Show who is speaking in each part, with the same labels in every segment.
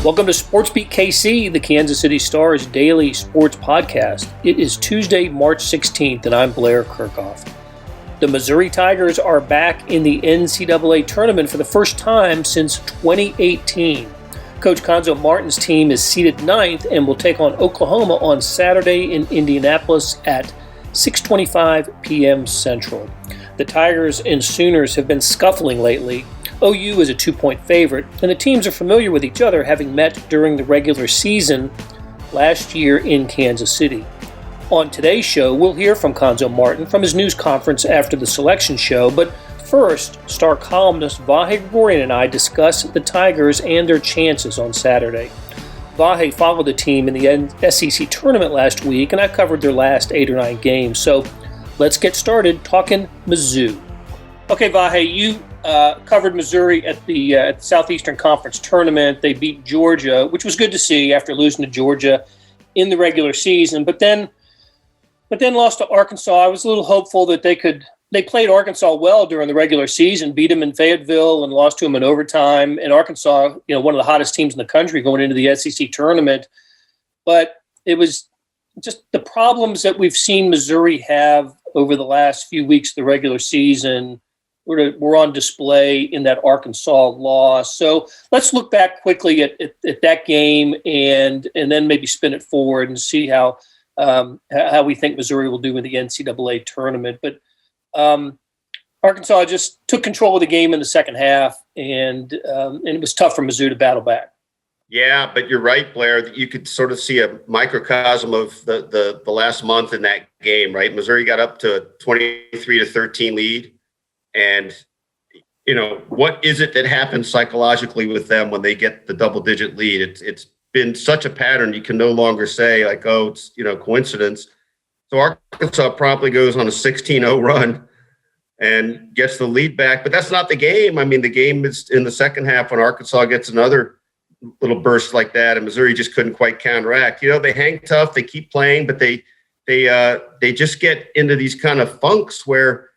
Speaker 1: Welcome to SportsBeat KC, the Kansas City Star's daily sports podcast. It is Tuesday, March 16th, and I'm Blair Kerkhoff. The Missouri Tigers are back in the NCAA Tournament for the first time since 2018. Coach Cuonzo Martin's team is seeded 9th and will take on Oklahoma on Saturday in Indianapolis at 6:25 p.m. Central. The Tigers and Sooners have been scuffling lately. OU is a 2-point favorite, and the teams are familiar with each other, having met during the regular season last year in Kansas City. On today's show, we'll hear from Cuonzo Martin from his news conference after the selection show, but first, star columnist Vahe Gregorian and I discuss the Tigers and their chances on Saturday. Vahe followed the team in the SEC Tournament last week, and I covered their last 8 or 9 games, so let's get started talking Mizzou. Okay, Vahe, you covered Missouri at the Southeastern Conference Tournament. They beat Georgia, which was good to see after losing to Georgia in the regular season, but then lost to Arkansas. I was a little hopeful that they played Arkansas well during the regular season, beat them in Fayetteville and lost to them in overtime. And Arkansas, one of the hottest teams in the country going into the SEC Tournament. But it was just the problems that we've seen Missouri have over the last few weeks of the regular season were on display in that Arkansas loss. So let's look back quickly at that game and then maybe spin it forward and see how we think Missouri will do in the NCAA tournament. But Arkansas just took control of the game in the second half, and it was tough for Mizzou to battle back.
Speaker 2: Yeah, but you're right, Blair. You could sort of see a microcosm of the last month in that game, right? Missouri got up to a 23-13 lead. And, what is it that happens psychologically with them when they get the double-digit lead? It's been such a pattern you can no longer say, like, oh, it's, coincidence. So Arkansas promptly goes on a 16-0 run and gets the lead back. But that's not the game. I mean, the game is in the second half when Arkansas gets another little burst like that, and Missouri just couldn't quite counteract. They hang tough, they keep playing, but they just get into these kind of funks where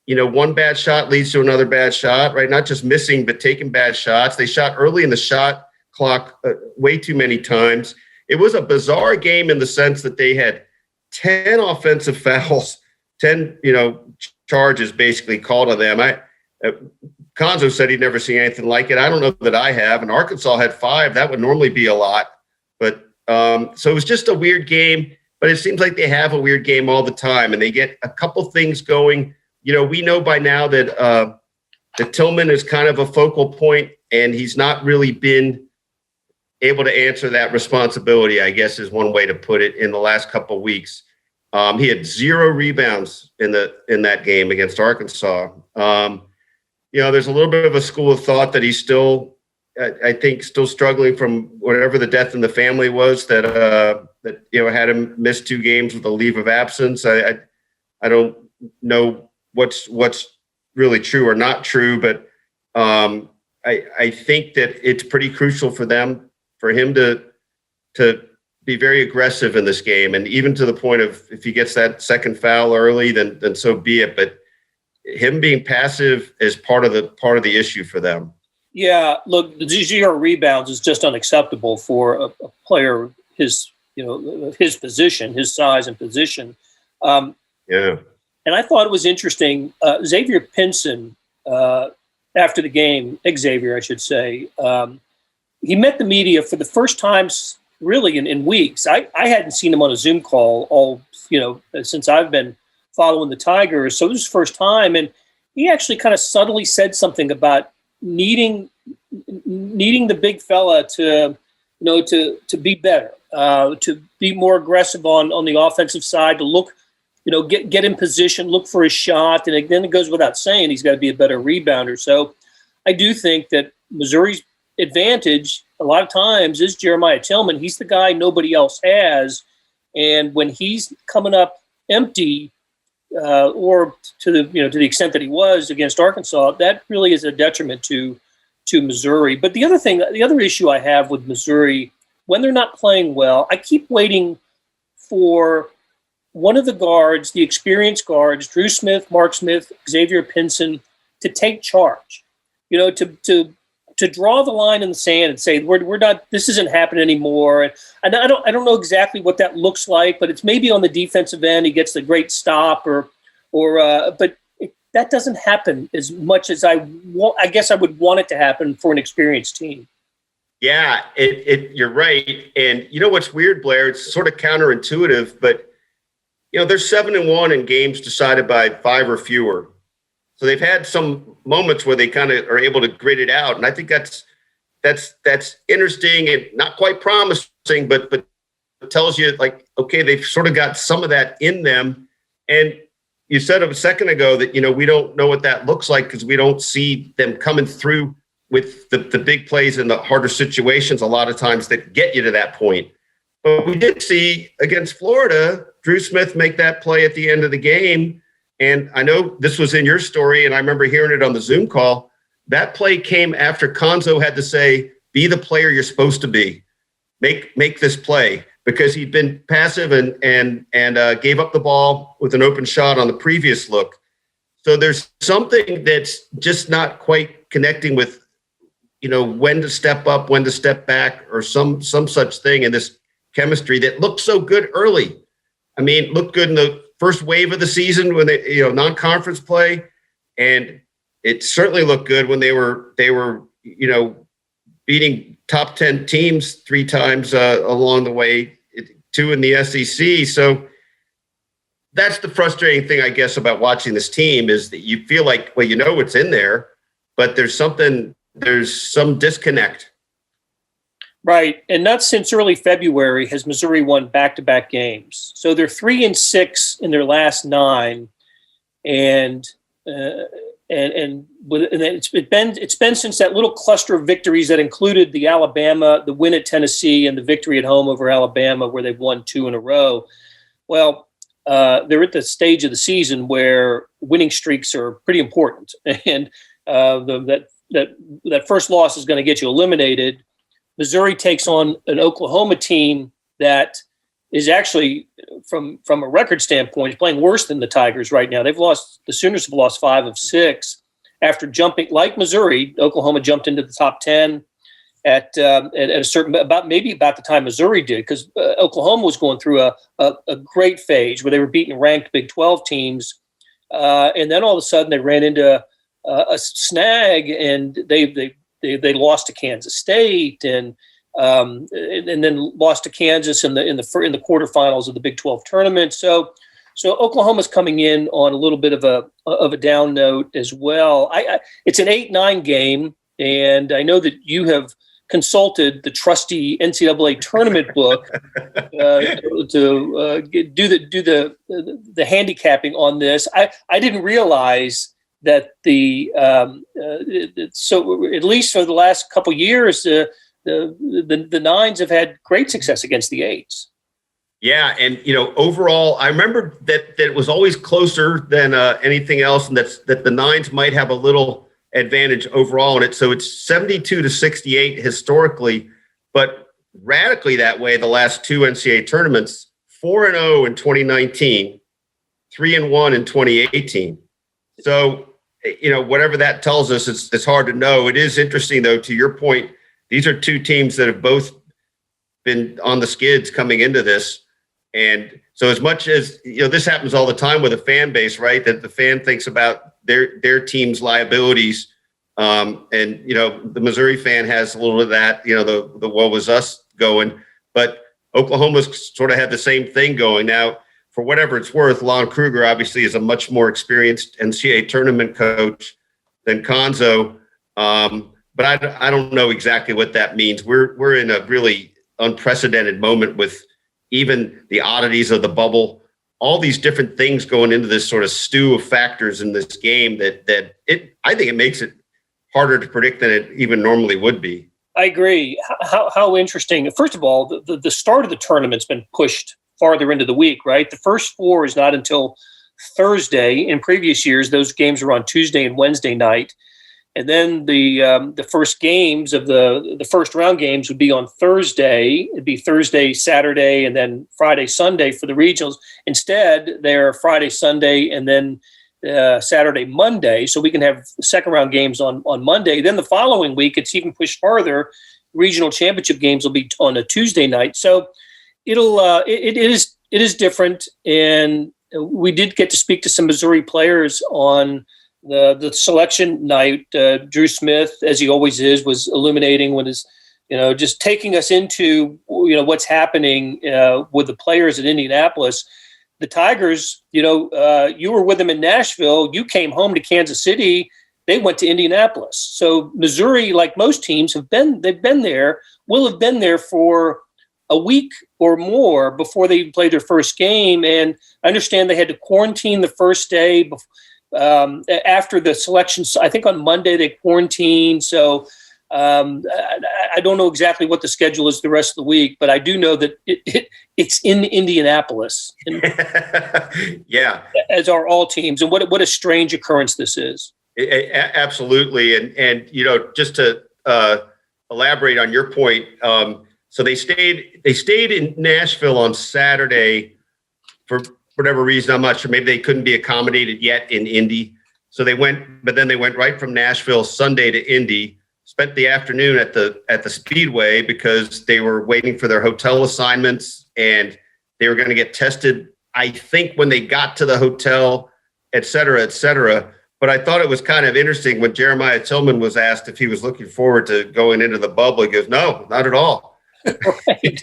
Speaker 2: one bad shot leads to another bad shot, right? Not just missing, but taking bad shots. They shot early in the shot clock way too many times. It was a bizarre game in the sense that they had 10 offensive fouls, 10, charges basically called on them. Cuonzo said he'd never seen anything like it. I don't know that I have. And Arkansas had 5. That would normally be a lot. But so it was just a weird game. But it seems like they have a weird game all the time, and they get a couple things going. We know by now that Tillman is kind of a focal point, and he's not really been able to answer that responsibility, I guess is one way to put it, in the last couple of weeks. He had 0 rebounds in that game against Arkansas. There's a little bit of a school of thought that he's still, I think, still struggling from whatever the death in the family was that had him miss 2 games with a leave of absence. I don't know what's really true or not true, but I think that it's pretty crucial for him to be very aggressive in this game, and even to the point of if he gets that second foul early, then so be it. But him being passive is part of the issue for them.
Speaker 1: Yeah, look, the 0 rebounds is just unacceptable for a player his position, his size and position.
Speaker 2: Yeah.
Speaker 1: And I thought it was interesting. Xavier Pinson, after the game, Xavier, I should say, he met the media for the first time really in weeks. I hadn't seen him on a Zoom call since I've been following the Tigers. So it was his first time. And he actually kind of subtly said something about needing the big fella to be better, to be more aggressive on the offensive side, to look, get in position, look for his shot. And then it goes without saying he's got to be a better rebounder. So I do think that Missouri's advantage a lot of times is Jeremiah Tillman. He's the guy nobody else has. And when he's coming up empty, or to the extent that he was against Arkansas, that really is a detriment to Missouri. But the other issue I have with Missouri, when they're not playing well, I keep waiting for one of the guards, the experienced guards, Drew Smith, Mark Smith, Xavier Pinson, to take charge. To to draw the line in the sand and say we're not, this isn't happening anymore. And I don't know exactly what that looks like, but it's maybe on the defensive end he gets the great stop but that doesn't happen as much as I guess I would want it to happen for an experienced team.
Speaker 2: Yeah, you're right. And you know what's weird, Blair? It's sort of counterintuitive, but they're 7-1 in games decided by 5 or fewer. So they've had some moments where they kind of are able to grit it out, and I think that's interesting and not quite promising, but it tells you like, okay, they've sort of got some of that in them. And you said a second ago that we don't know what that looks like because we don't see them coming through with the big plays and the harder situations a lot of times that get you to that point. But we did see against Florida, Drew Smith make that play at the end of the game. And I know this was in your story, and I remember hearing it on the Zoom call. That play came after Cuonzo had to say, be the player you're supposed to be. Make this play, because he'd been passive and gave up the ball with an open shot on the previous look. So there's something that's just not quite connecting with, when to step up, when to step back, or some such thing in this chemistry that looked so good early. I mean, looked good in the first wave of the season when they, non-conference play, and it certainly looked good when they were, beating top 10 teams 3 times along the way, 2 in the SEC. So that's the frustrating thing, I guess, about watching this team is that you feel like, well, it's in there, but there's some disconnect.
Speaker 1: Right. And not since early February has Missouri won back-to-back games. So they're 3-6 in their last 9. And it's been since that little cluster of victories that included the Alabama, the win at Tennessee, and the victory at home over Alabama, where they've won 2 in a row. Well, they're at the stage of the season where winning streaks are pretty important. And that first loss is going to get you eliminated. Missouri takes on an Oklahoma team that is actually, from a record standpoint, is playing worse than the Tigers right now. The Sooners have lost 5 of 6 after jumping, like Missouri. Oklahoma jumped into the top 10 at a certain, about the time Missouri did, because Oklahoma was going through a great phase where they were beating ranked Big 12 teams, and then all of a sudden they ran into a snag, and they lost to Kansas State, and then lost to Kansas in the quarterfinals of the Big 12 tournament. So Oklahoma's coming in on a little bit of a down note as well. It's an 8-9 game, and I know that you have consulted the trusty NCAA tournament book to do the handicapping on this. I didn't realize that so at least for the last couple of years, the 9s have had great success against the 8s.
Speaker 2: Yeah, and overall, I remember that it was always closer than anything else, and that the 9s might have a little advantage overall in it. So it's 72-68 historically, but radically that way the last 2 NCAA tournaments: 4-0 in 2019, 3-1 in 2018. So whatever that tells us, it's hard to know. It is interesting, though, to your point, these are 2 teams that have both been on the skids coming into this. And so as much as, this happens all the time with a fan base, right, that the fan thinks about their team's liabilities. And, the Missouri fan has a little of that, the woe was us going. But Oklahoma's sort of had the same thing going. Now, for whatever it's worth, Lon Kruger obviously is a much more experienced NCAA tournament coach than Cuonzo. But I don't know exactly what that means. We're in a really unprecedented moment with even the oddities of the bubble, all these different things going into this sort of stew of factors in this game I think it makes it harder to predict than it even normally would be.
Speaker 1: I agree. How interesting. First of all, the start of the tournament's been pushed farther into the week, right? The first 4 is not until Thursday. In previous years, those games were on Tuesday and Wednesday night. And then the first games of the first round games would be on Thursday. It'd be Thursday, Saturday, and then Friday, Sunday for the regionals. Instead, they're Friday, Sunday, and then Saturday, Monday, so we can have second round games on Monday. Then the following week, it's even pushed farther. Regional championship games will be on a Tuesday night. So it is different. And we did get to speak to some Missouri players on the selection night. Drew Smith, as he always is, was illuminating when his, just taking us into, what's happening with the players in Indianapolis. The Tigers, you were with them in Nashville. You came home to Kansas City. They went to Indianapolis. So Missouri, like most teams, will have been there for a week or more before they even played their first game. And I understand they had to quarantine the first day after the selection. I think on Monday they quarantined. So I don't know exactly what the schedule is the rest of the week, but I do know that it's in Indianapolis. And
Speaker 2: yeah,
Speaker 1: as are all teams. And what a strange occurrence this is.
Speaker 2: Absolutely. And just to elaborate on your point, so they stayed in Nashville on Saturday for whatever reason. I'm not sure. Maybe they couldn't be accommodated yet in Indy. So they went right from Nashville Sunday to Indy. Spent the afternoon at the Speedway because they were waiting for their hotel assignments and they were going to get tested, I think, when they got to the hotel, et cetera, et cetera. But I thought it was kind of interesting when Jeremiah Tillman was asked if he was looking forward to going into the bubble. He goes, no, not at all. Right.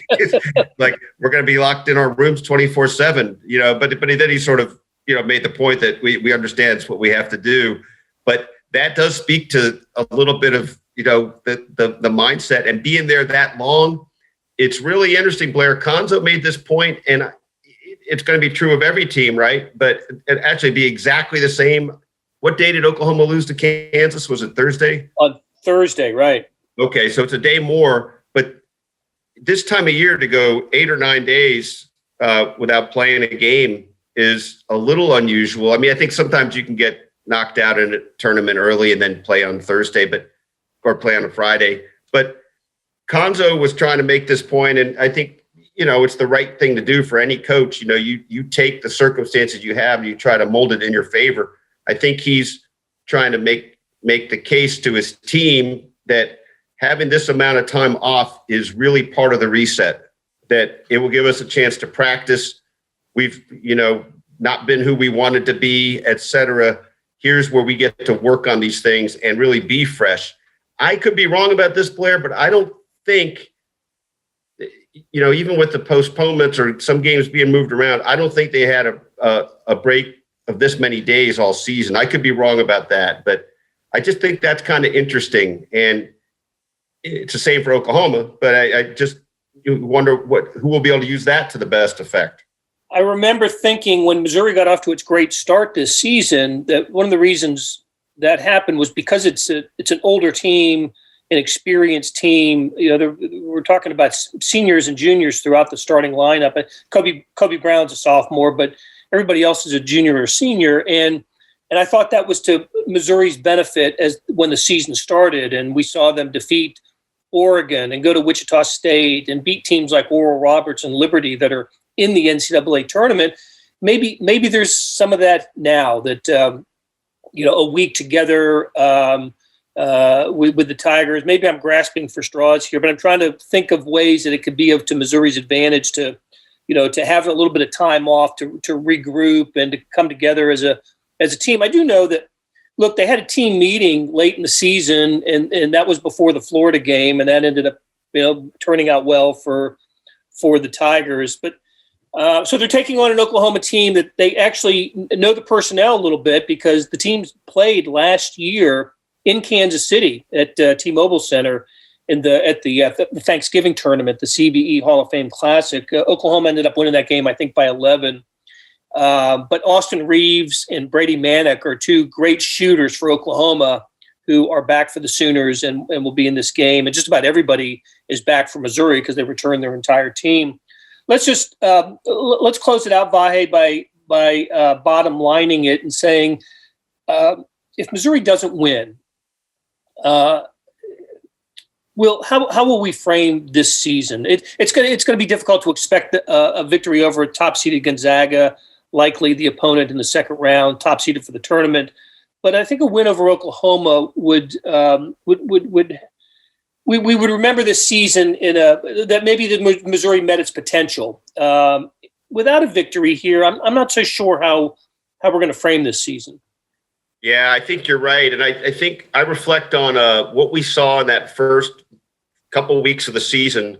Speaker 2: Like, we're going to be locked in our rooms 24/7, but then he sort of, made the point that we understand it's what we have to do. But that does speak to a little bit of, the mindset and being there that long. It's really interesting. Blair, Cuonzo made this point, and it's going to be true of every team, right? But it actually be exactly the same. What day did Oklahoma lose to Kansas? Was it Thursday?
Speaker 1: On Thursday, right.
Speaker 2: Okay, so it's a day more. But this time of year to go 8 or 9 days without playing a game is a little unusual. I mean, I think sometimes you can get knocked out in a tournament early and then play on Thursday, or play on a Friday. But Cuonzo was trying to make this point, and I think, it's the right thing to do for any coach. You take the circumstances you have and you try to mold it in your favor. I think he's trying to make the case to his team that having this amount of time off is really part of the reset, that it will give us a chance to practice. We've, not been who we wanted to be, et cetera. Here's where we get to work on these things and really be fresh. I could be wrong about this, Blair, but I don't think, even with the postponements or some games being moved around, I don't think they had a break of this many days all season. I could be wrong about that, but I just think that's kind of interesting. And it's the same for Oklahoma, but I just wonder who will be able to use that to the best effect.
Speaker 1: I remember thinking when Missouri got off to its great start this season that one of the reasons that happened was because it's an older team, an experienced team. We're talking about seniors and juniors throughout the starting lineup. Kobe Brown's a sophomore, but everybody else is a junior or senior. And I thought that was to Missouri's benefit as when the season started, and we saw them defeat Oregon and go to Wichita State and beat teams like Oral Roberts and Liberty that are in the NCAA tournament. Maybe there's some of that now that, a week together with the Tigers. Maybe I'm grasping for straws here, but I'm trying to think of ways that it could be to Missouri's advantage to have a little bit of time off to regroup and to come together as a team. I do know that, look, they had a team meeting late in the season, and that was before the Florida game, and that ended up, turning out well for the Tigers. But so they're taking on an Oklahoma team that they actually know the personnel a little bit because the teams played last year in Kansas City at T-Mobile Center at the Thanksgiving tournament, the CBE Hall of Fame Classic. Oklahoma ended up winning that game, I think, by 11. But Austin Reeves and Brady Manick are two great shooters for Oklahoma who are back for the Sooners and will be in this game. And just about everybody is back for Missouri because they returned their entire team. Let's just let's close it out, Vahe, by bottom lining it and saying if Missouri doesn't win, how will we frame this season? It's going to be difficult to expect a victory over a top-seeded Gonzaga likely the opponent in the second round, top seeded for the tournament. But I think a win over Oklahoma would we would remember this season that maybe the Missouri met its potential. Without a victory here, I'm not so sure how we're going to frame this season.
Speaker 2: Yeah, I think you're right. And I think I reflect on what we saw in that first couple of weeks of the season.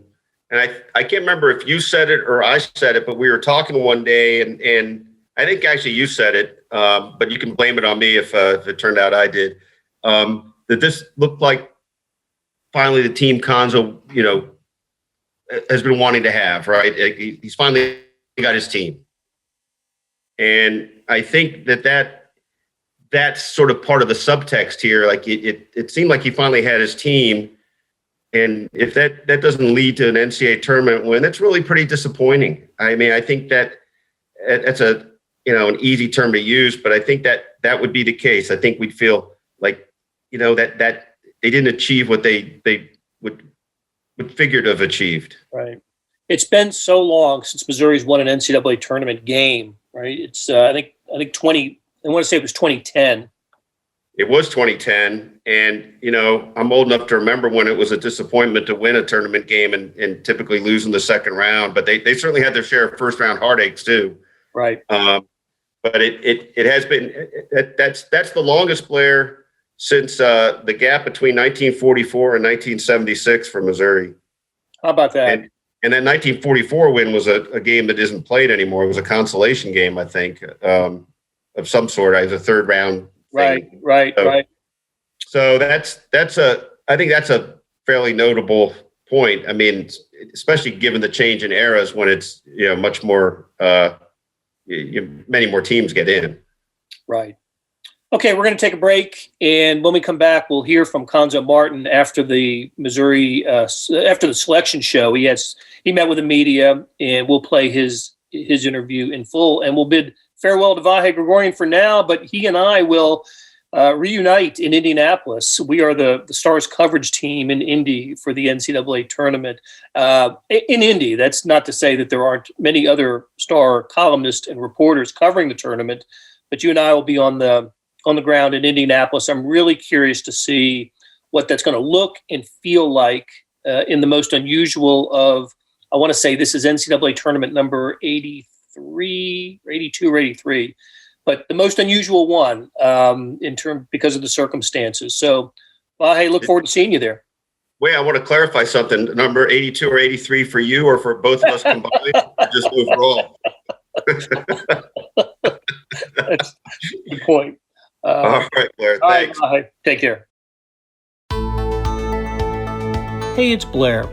Speaker 2: And I can't remember if you said it or I said it, but we were talking one day, and I think actually you said it, but you can blame it on me if it turned out I did, that this looked like finally the team Cuonzo, has been wanting to have, right? He's finally got his team. And I think that's sort of part of the subtext here. Like it seemed like he finally had his team. And if that doesn't lead to an NCAA tournament win, that's really pretty disappointing. I mean, I think that's an easy term to use, but I think that would be the case. I think we'd feel like, that they didn't achieve what they would figure to have achieved.
Speaker 1: Right. It's been so long since Missouri's won an NCAA tournament game, right? It's I think I want to say it was 2010.
Speaker 2: It was 2010. And, I'm old enough to remember when it was a disappointment to win a tournament game and typically lose in the second round. But they certainly had their share of first round heartaches too.
Speaker 1: Right.
Speaker 2: But it has been that's the longest, Blair, since the gap between 1944 and 1976 for Missouri.
Speaker 1: How about that?
Speaker 2: And that 1944 win was a game that isn't played anymore. It was a consolation game, I think, of some sort. It was a third round thing.
Speaker 1: Right.
Speaker 2: So I think that's a fairly notable point. I mean, especially given the change in eras when it's much more many more teams get in. Right.
Speaker 1: Okay, we're going to take a break, and when we come back, we'll hear from Cuonzo Martin after the Missouri after the selection show. He met with the media, and we'll play his interview in full, and we'll bid farewell to Vahe Gregorian for now. But he and I will reunite in Indianapolis. We are the Stars coverage team in Indy for the NCAA tournament. In Indy, that's not to say that there aren't many other Star columnists and reporters covering the tournament, but you and I will be on the ground in Indianapolis. I'm really curious to see what that's going to look and feel like in the most unusual of, I want to say this is NCAA tournament number 82 or 83, but the most unusual one because of the circumstances. So, Vahe, look forward to seeing you there.
Speaker 2: Wait, I want to clarify something. Number 82 or 83 for you or for both of us combined? Just overall.
Speaker 1: That's a good point.
Speaker 2: All right, Blair. Thanks.
Speaker 1: All right, take care. Hey, it's Blair.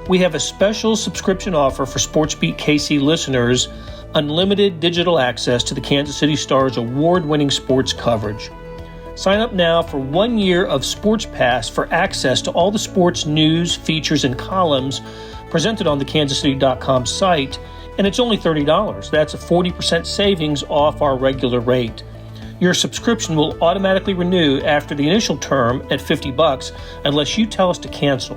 Speaker 1: We have a special subscription offer for SportsBeat KC listeners, unlimited digital access to the Kansas City Stars award-winning sports coverage. Sign up now for 1 year of Sports Pass for access to all the sports news, features, and columns presented on the kansascity.com site, and it's only $30. That's a 40% savings off our regular rate. Your subscription will automatically renew after the initial term at $50 unless you tell us to cancel.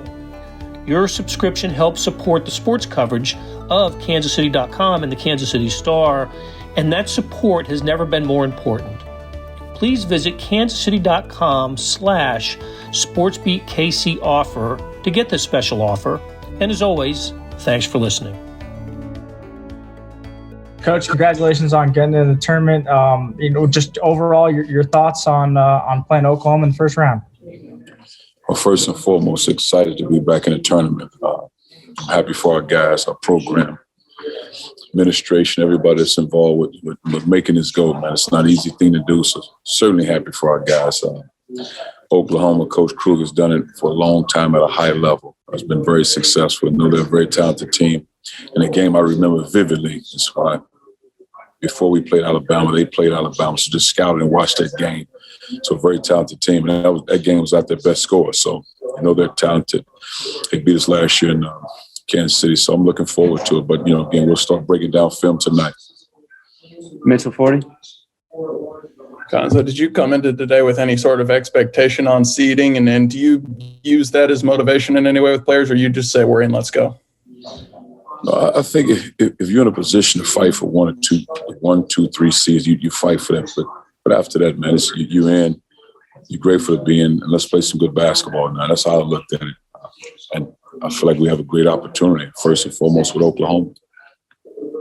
Speaker 1: Your subscription helps support the sports coverage of kansascity.com and the Kansas City Star, and that support has never been more important. Please visit kansascity.com/SportsBeatKC offer to get this special offer. And as always, thanks for listening.
Speaker 3: Coach, congratulations on getting into the tournament. Just overall, your thoughts on playing Oklahoma in the first round.
Speaker 4: Well, first and foremost, excited to be back in the tournament. I'm happy for our guys, our program, administration, everybody that's involved with making this go, man. It's not an easy thing to do, so certainly happy for our guys. Oklahoma, Coach Krug has done it for a long time at a high level. It's been very successful. I know they're a very talented team. And a game I remember vividly is why before we played Alabama, they played Alabama. So just scouted and watched that game. So very talented team. And that game was out their best score. So I know they're talented. They beat us last year in Kansas City. So I'm looking forward to it. But, again, we'll start breaking down film tonight.
Speaker 5: Mental 40.
Speaker 6: Cuonzo, did you come into today with any sort of expectation on seeding? And then do you use that as motivation in any way with players, or you just say, we're in, let's go?
Speaker 4: No, I think if you're in a position to fight for 1, 2, 3 seeds, you fight for that. But after that, man, it's you in. You're grateful to be in, and let's play some good basketball now. That's how I looked at it. And I feel like we have a great opportunity, first and foremost, with Oklahoma.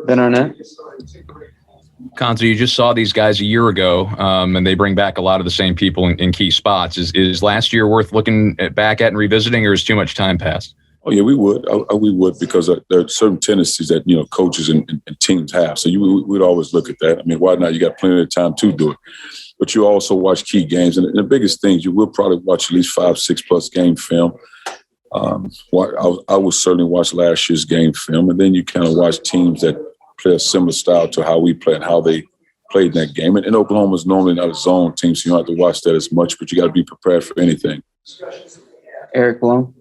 Speaker 5: Ben Arnett.
Speaker 7: Cuonzo, you just saw these guys a year ago, and they bring back a lot of the same people in key spots. Is last year worth looking back at and revisiting, or is too much time passed?
Speaker 4: Oh, yeah, we would. We would, because there are certain tendencies that, coaches and teams have. So we'd always look at that. I mean, why not? You got plenty of time to do it. But you also watch key games. And the biggest thing, you will probably watch at least 5, 6+ game film. I would certainly watch last year's game film. And then you kind of watch teams that play a similar style to how we play and how they played in that game. And Oklahoma is normally not a zone team, so you don't have to watch that as much, but you got to be prepared for anything.
Speaker 5: Eric Blum.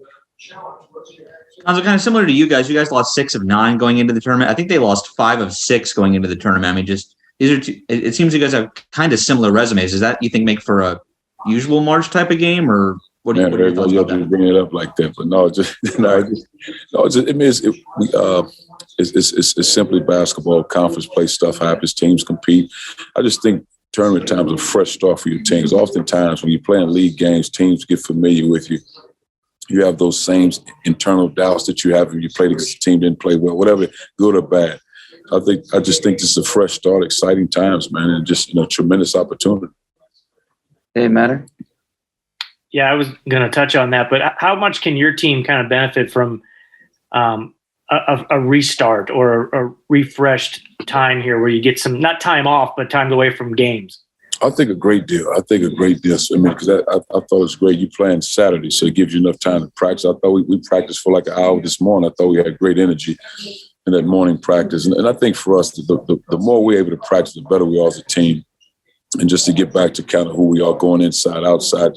Speaker 8: Kind of similar to you guys. You guys lost 6 of 9 going into the tournament. I think they lost 5 of 6 going into the tournament. I mean, just these are two. It seems you guys have kind of similar resumes. Does that, you think, make for a usual March type of game, or what do you think?
Speaker 4: You have to bring it up like that, but no, it's simply basketball. Conference play stuff happens. Teams compete. I just think tournament time is a fresh start for your teams. Oftentimes, when you're playing league games, teams get familiar with you. You have those same internal doubts that you have when you played against a team didn't play well, whatever, good or bad. I just think this is a fresh start, exciting times, man, and just tremendous opportunity.
Speaker 5: Dave Matter.
Speaker 9: Yeah, I was going to touch on that, but how much can your team kind of benefit from a restart or a refreshed time here, where you get some, not time off, but time away from games?
Speaker 4: I think a great deal. I mean, because I thought it was great. You playing Saturday, so it gives you enough time to practice. I thought we practiced for like an hour this morning. I thought we had great energy in that morning practice. And I think for us, the more we're able to practice, the better we are as a team. And just to get back to kind of who we are going inside, outside,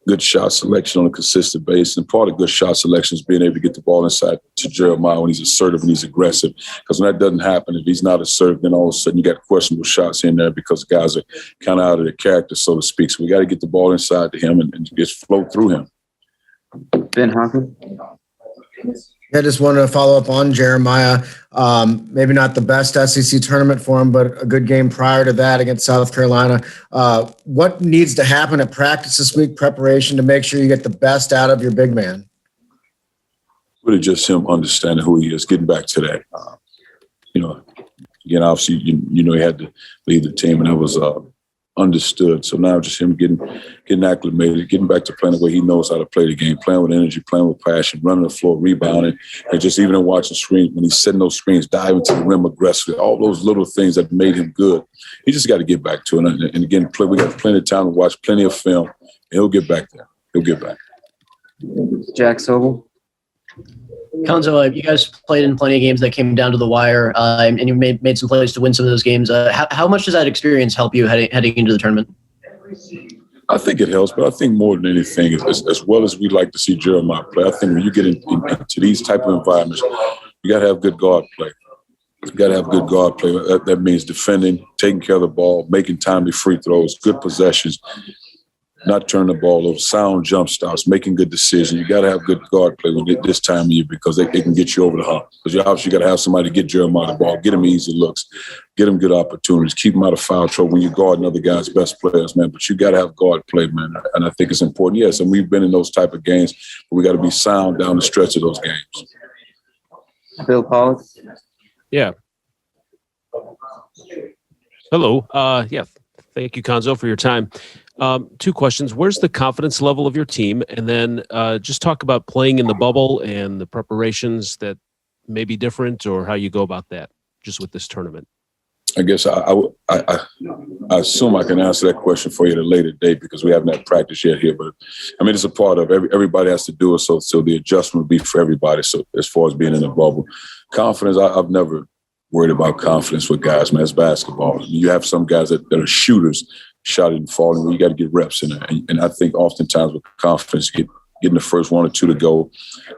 Speaker 4: good shot selection on a consistent basis. And part of good shot selection is being able to get the ball inside to Jeremiah when he's assertive and he's aggressive. Because when that doesn't happen, if he's not assertive, then all of a sudden you got questionable shots in there because the guys are kind of out of their character, so to speak. So we got to get the ball inside to him and just flow through him.
Speaker 5: Ben Hawkins.
Speaker 10: I just wanted to follow up on Jeremiah. Maybe not the best SEC tournament for him, but a good game prior to that against South Carolina. What needs to happen at practice this week, preparation, to make sure you get the best out of your big man?
Speaker 4: Really just him understanding who he is, getting back to that. Again, obviously, he had to lead the team, and that was understood. So now just him getting acclimated, getting back to playing the way he knows how to play the game, playing with energy, playing with passion, running the floor, rebounding, and just even in watching screens, when he's setting those screens, diving to the rim aggressively, all those little things that made him good. He just got to get back to it. And again, we got plenty of time to watch plenty of film, and he'll get back there. He'll get back.
Speaker 5: Jack Sobel.
Speaker 11: Cuonzo, you guys played in plenty of games that came down to the wire, and you made some plays to win some of those games. How much does that experience help you heading into the tournament?
Speaker 4: I think it helps, but I think more than anything, as well as we'd like to see Jeremiah play, I think when you get into these type of environments, you got to have good guard play. You got to have good guard play. That means defending, taking care of the ball, making timely free throws, good possessions, not turning the ball over, sound jump stops, making good decisions. You got to have good guard play when this time of year, because they can get you over the hump. Because you obviously got to have somebody get Jeremiah the ball, get him easy looks, get him good opportunities, keep him out of foul trouble when you're guarding other guys' best players, man. But you got to have guard play, man. And I think it's important. Yes, and we've been in those type of games, but we got to be sound down the stretch of those games.
Speaker 5: Bill Pollock.
Speaker 12: Yeah. Hello. Thank you, Cuonzo, for your time. 2 questions. Where's the confidence level of your team? And then just talk about playing in the bubble and the preparations that may be different, or how you go about that just with this tournament.
Speaker 4: I guess I assume I can answer that question for you at a later date, because we haven't had practice yet here. But I mean, it's a part of everybody has to do it. So the adjustment will be for everybody. So as far as being in the bubble, confidence, I've never worried about confidence with guys, man. It's basketball. You have some guys that are shooters, shot and falling, where you got to get reps in there. And I think oftentimes with confidence, getting the first 1 or 2 to go,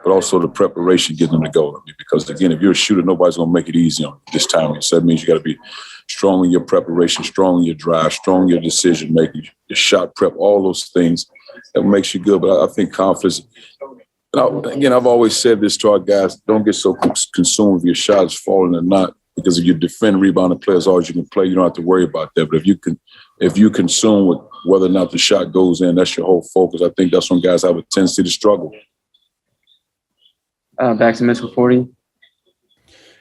Speaker 4: but also the preparation, getting them to go. I mean, because, again, if you're a shooter, nobody's going to make it easy on you this time. So that means you got to be strong in your preparation, strong in your drive, strong in your decision-making, your shot prep, all those things that makes you good. But I think confidence, Again, I've always said this to our guys: don't get so consumed with your shots falling or not, because if you defend, rebound, and play as hard as you can play, you don't have to worry about that. But if you consume with whether or not the shot goes in, that's your whole focus. I think that's when guys have a tendency to struggle.
Speaker 5: Back to Mitchell 40.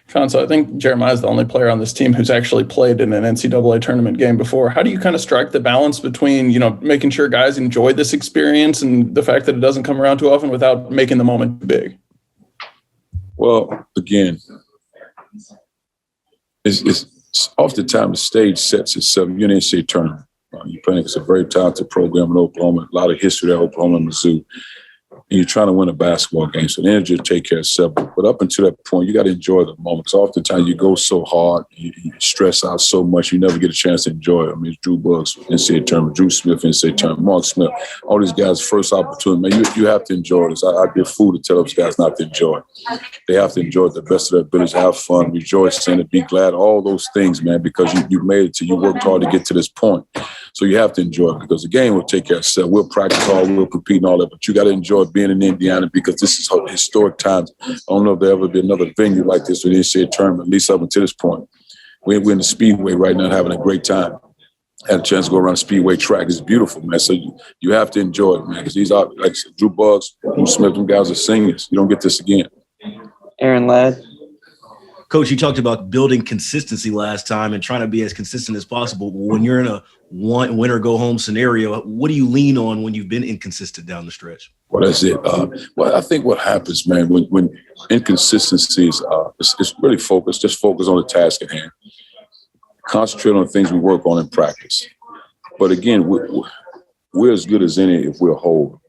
Speaker 6: Cuonzo, I think Jeremiah is the only player on this team who's actually played in an NCAA tournament game before. How do you kind of strike the balance between, making sure guys enjoy this experience and the fact that it doesn't come around too often without making the moment big?
Speaker 4: Well, again, it's oftentimes the stage sets itself. You're in the NCAA tournament. You're playing against a very talented program in Oklahoma, a lot of history there, Oklahoma and Mizzou. And you're trying to win a basketball game, so the energy will take care of itself. But up until that point, you got to enjoy the moment. Because oftentimes you go so hard, you stress out so much, you never get a chance to enjoy it. I mean, it's Drew Buggs, NCAA tournament, Drew Smith, NCAA tournament, Mark Smith, all these guys' first opportunity. Man, you have to enjoy this. I'd be a fool to tell those guys not to enjoy it. They have to enjoy it the best of their abilities, have fun, rejoice in it, be glad, all those things, man, because you made it to, you worked hard to get to this point. So you have to enjoy it, because the game will take care of itself. We'll practice hard, we'll compete and all that, but you got to enjoy being in Indiana, because this is historic times. I don't know if there'll ever be another venue like this with the NCAA tournament, at least up until this point. We're in the Speedway right now, having a great time. Had a chance to go around the Speedway track. It's beautiful, man. So you have to enjoy it, man, because these are, like Drew Buggs, Drew Smith, them guys are seniors. You don't get this again.
Speaker 5: Aaron Ladd.
Speaker 13: Coach, you talked about building consistency last time and trying to be as consistent as possible. When you're in a win or go home scenario, what do you lean on when you've been inconsistent down the stretch?
Speaker 4: Well, that's it. Well, I think what happens, man, when inconsistencies, it's really focused. Just focus on the task at hand. Concentrate on the things we work on in practice. But again, we're as good as any if we're whole.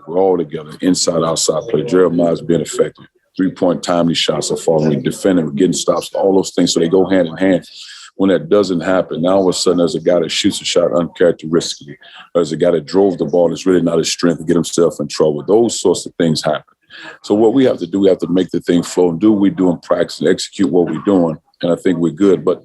Speaker 4: We're all together, inside, outside play. Jeremiah's being effective. 3-point timely shots are falling. We're defending, we're getting stops, all those things. So they go hand in hand. When that doesn't happen, now all of a sudden there's a guy that shoots a shot uncharacteristically. There's a guy that drove the ball that's really not his strength to get himself in trouble. Those sorts of things happen. So what we have to do, we have to make the thing flow and do what we do in practice and execute what we're doing. And I think we're good. But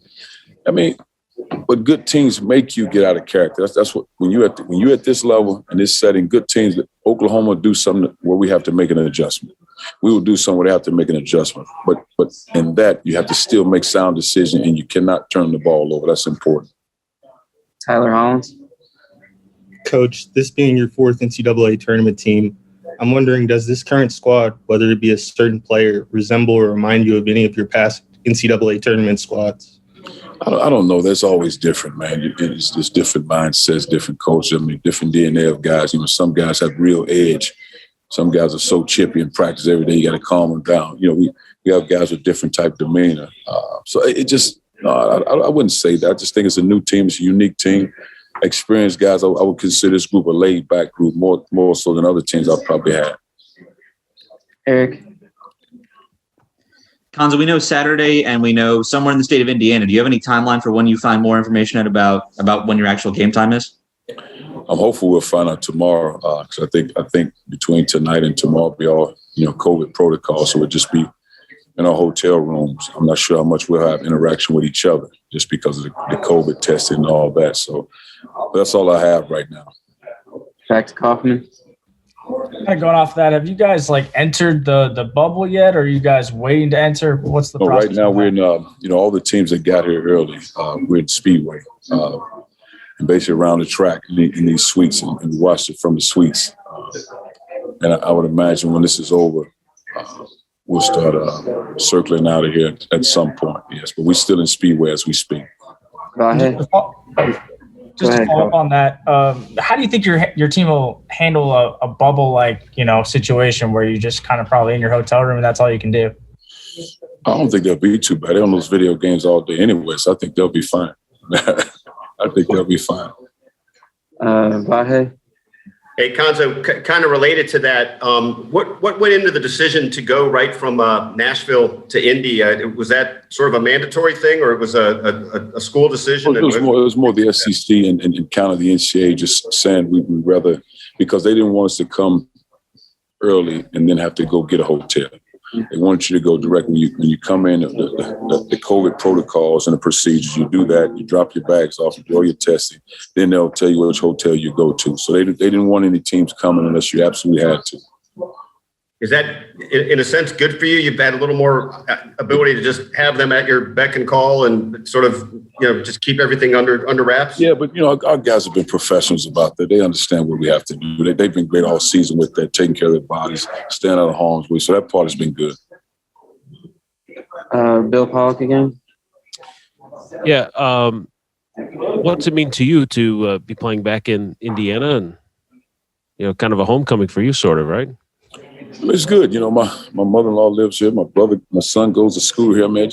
Speaker 4: good teams make you get out of character. That's what when you're at this level and this setting, good teams. Oklahoma do something where we have to make an adjustment. We will do something where they have to make an adjustment. But in that, you have to still make sound decisions, and you cannot turn the ball over. That's important.
Speaker 5: Tyler Hollins.
Speaker 14: Coach, this being your fourth NCAA tournament team, I'm wondering, does this current squad, whether it be a certain player, resemble or remind you of any of your past NCAA tournament squads?
Speaker 4: I don't know. That's always different, man. It's different mindsets, different culture. Different DNA of guys. Some guys have real edge. Some guys are so chippy in practice every day. You got to calm them down. We have guys with different type of demeanor. So it just, I wouldn't say that. I just think it's a new team. It's a unique team. Experienced guys. I would consider this group a laid back group more so than other teams I've probably had.
Speaker 5: Eric.
Speaker 8: Cuonzo, we know Saturday and we know somewhere in the state of Indiana. Do you have any timeline for when you find more information about when your actual game time is?
Speaker 4: I'm hopeful we'll find out tomorrow, because I think between tonight and tomorrow will be all COVID protocol, so we'll just be in our hotel rooms. I'm not sure how much we'll have interaction with each other just because of the COVID testing and all that. So that's all I have right now.
Speaker 5: Back to Kaufman.
Speaker 3: Kind of going off that, have you guys entered the bubble yet, or are you guys waiting to enter? What's the process?
Speaker 4: Right now we're in all the teams that got here early. We're in Speedway. And basically around the track in these suites, and we watched it from the suites. And I would imagine when this is over, we'll start circling out of here at some point, yes. But we're still in Speedway as we speak.
Speaker 3: Just to follow up on that, how do you think your team will handle a bubble-like situation where you just kind of probably in your hotel room and that's all you can do?
Speaker 4: I don't think they'll be too bad. They're on those video games all day anyway, so I think they'll be fine. I think they'll be fine.
Speaker 5: Vahe?
Speaker 2: Hey, Cuonzo, kind of related to that, what went into the decision to go right from Nashville to Indy? Was that sort of a mandatory thing, or it was a school decision?
Speaker 4: It was more the SEC and kind of the NCAA just saying we'd rather, because they didn't want us to come early and then have to go get a hotel. They want you to go directly when you come in, the COVID protocols and the procedures. You do that, you drop your bags off, you do all your testing, then they'll tell you which hotel you go to. So they didn't want any teams coming unless you absolutely had to.
Speaker 2: Is that, in a sense, good for you? You've had a little more ability to just have them at your beck and call and sort of, just keep everything under wraps?
Speaker 4: Yeah, but, our guys have been professionals about that. They understand what we have to do. They've been great all season with that, taking care of their bodies, staying out of harm's way. So that part has been good.
Speaker 5: Bill Pollock again.
Speaker 12: Yeah. What's it mean to you to be playing back in Indiana and, kind of a homecoming for you, sort of, right?
Speaker 4: It's good. My mother-in-law lives here. My son goes to school here. Man, I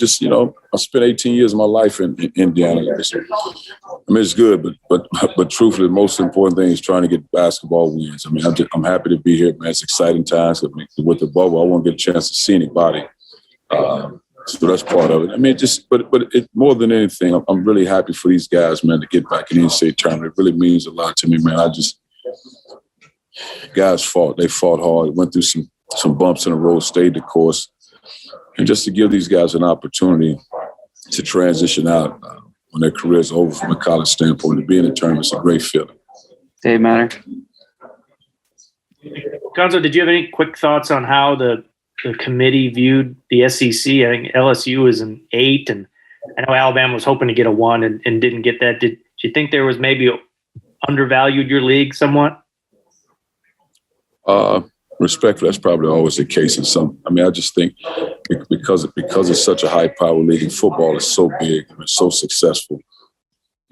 Speaker 4: spent 18 years of my life in Indiana. It's good, but truthfully, the most important thing is trying to get basketball wins. I'm happy to be here, man. It's exciting times with the bubble. I won't get a chance to see anybody. So that's part of it. But more than anything, I'm really happy for these guys, man, to get back in the NCAA tournament. It really means a lot to me, man. Guys fought. They fought hard, went through some bumps in the road, stayed the course. And just to give these guys an opportunity to transition out when their career's over from a college standpoint, to be in the tournament is a great feeling.
Speaker 5: Dave Matter.
Speaker 9: Cuonzo, did you have any quick thoughts on how the committee viewed the SEC? I think LSU is an 8, and I know Alabama was hoping to get a 1 and didn't get that. Did you think there was maybe undervalued your league somewhat?
Speaker 4: Respectfully, that's probably always the case in some. I just think because it's such a high-power league and football is so big and so successful.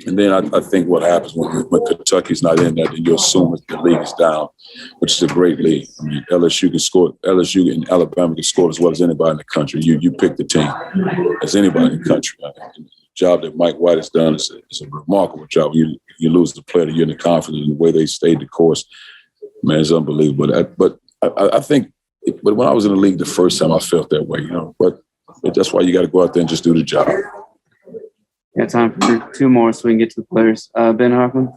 Speaker 4: And then I think what happens when Kentucky's not in there, then you assume that the league is down, which is a great league. LSU can score. LSU and Alabama can score as well as anybody in the country. You pick the team as anybody in the country. The job that Mike White has done is a remarkable job. You lose the player that you're in the conference and the way they stayed the course. Man, it's unbelievable. But I think, but when I was in the league the first time, I felt that way, But that's why you got to go out there and just do the job.
Speaker 5: Got time for 2 more so we can get to the players. Ben Hoffman.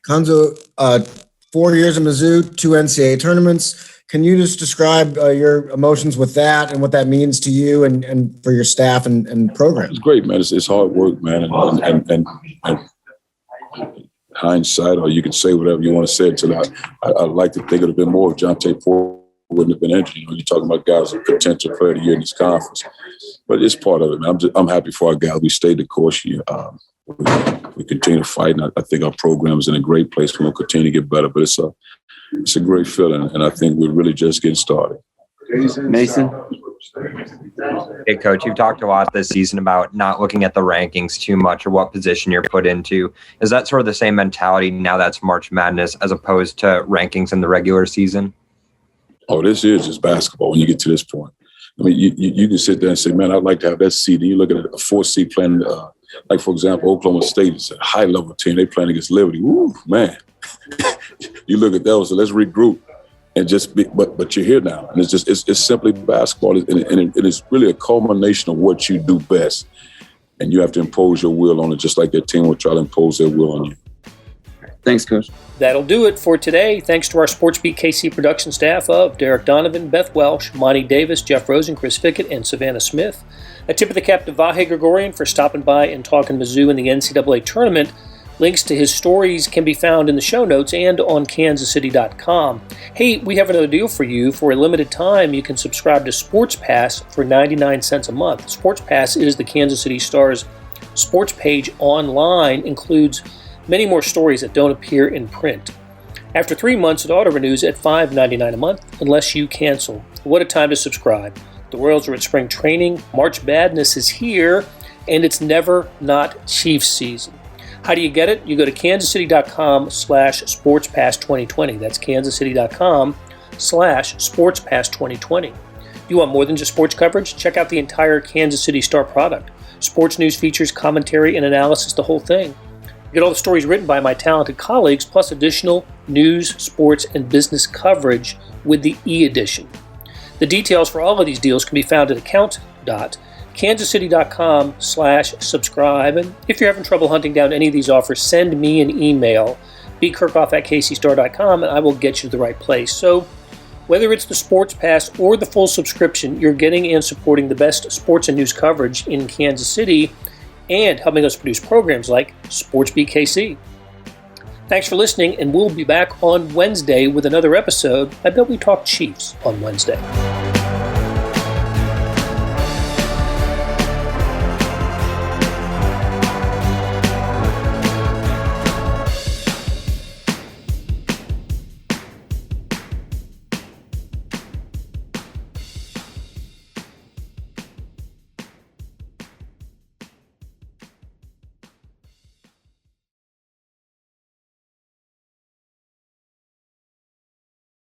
Speaker 10: Cuonzo, 4 years in Mizzou, 2 NCAA tournaments. Can you just describe your emotions with that and what that means to you and for your staff and program?
Speaker 4: It's great, man. It's hard work, man, and hindsight, or you can say whatever you want to say until I like to think it would have been more if Jonte Porter wouldn't have been injured. You're talking about guys with potential player of the year in this conference. But it's part of it, man. I'm happy for our guys. We stayed the course here. We continue to fight, and I think our program is in a great place. We'll continue to get better, but it's a great feeling, and I think we're really just getting started.
Speaker 5: Mason.
Speaker 15: Hey, Coach, you've talked a lot this season about not looking at the rankings too much or what position you're put into. Is that sort of the same mentality now that's March Madness as opposed to rankings in the regular season?
Speaker 4: Oh, this is just basketball when you get to this point. You can sit there and say, man, I'd like to have that seed. And you look at a 4 seed playing, like, for example, Oklahoma State is a high-level team. They playing against Liberty. Woo, man. You look at those, so let's regroup. And but you're here now, and it's simply basketball, and it's really a culmination of what you do best, and you have to impose your will on it, just like that team will try to impose their will on you.
Speaker 5: Thanks, Coach.
Speaker 1: That'll do it for today. Thanks to our SportsBeat KC production staff of Derek Donovan, Beth Welsh, Monty Davis, Jeff Rosen, Chris Fickett, and Savannah Smith. A tip of the cap to Vahe Gregorian for stopping by and talking Mizzou in the NCAA Tournament. Links to his stories can be found in the show notes and on kansascity.com. Hey, we have another deal for you. For a limited time, you can subscribe to Sports Pass for 99 cents a month. Sports Pass is the Kansas City Star's sports page online, includes many more stories that don't appear in print. After 3 months, it auto-renews at $5.99 a month unless you cancel. What a time to subscribe. The Royals are at spring training, March Madness is here, and it's never not Chiefs season. How do you get it? You go to kansascity.com/sportspass2020. That's kansascity.com/sportspass2020. You want more than just sports coverage? Check out the entire Kansas City Star product. Sports news, features, commentary, and analysis, the whole thing. You get all the stories written by my talented colleagues, plus additional news, sports, and business coverage with the e-edition. The details for all of these deals can be found at account.kansascity.com/subscribe. And if you're having trouble hunting down any of these offers, send me an email, bkerkhoff@kcstar.com, and I will get you to the right place. So whether it's the Sports Pass or the full subscription, you're getting and supporting the best sports and news coverage in Kansas City and helping us produce programs like SportsBeat KC. Thanks for listening, and we'll be back on Wednesday with another episode. I bet we talk Chiefs on Wednesday.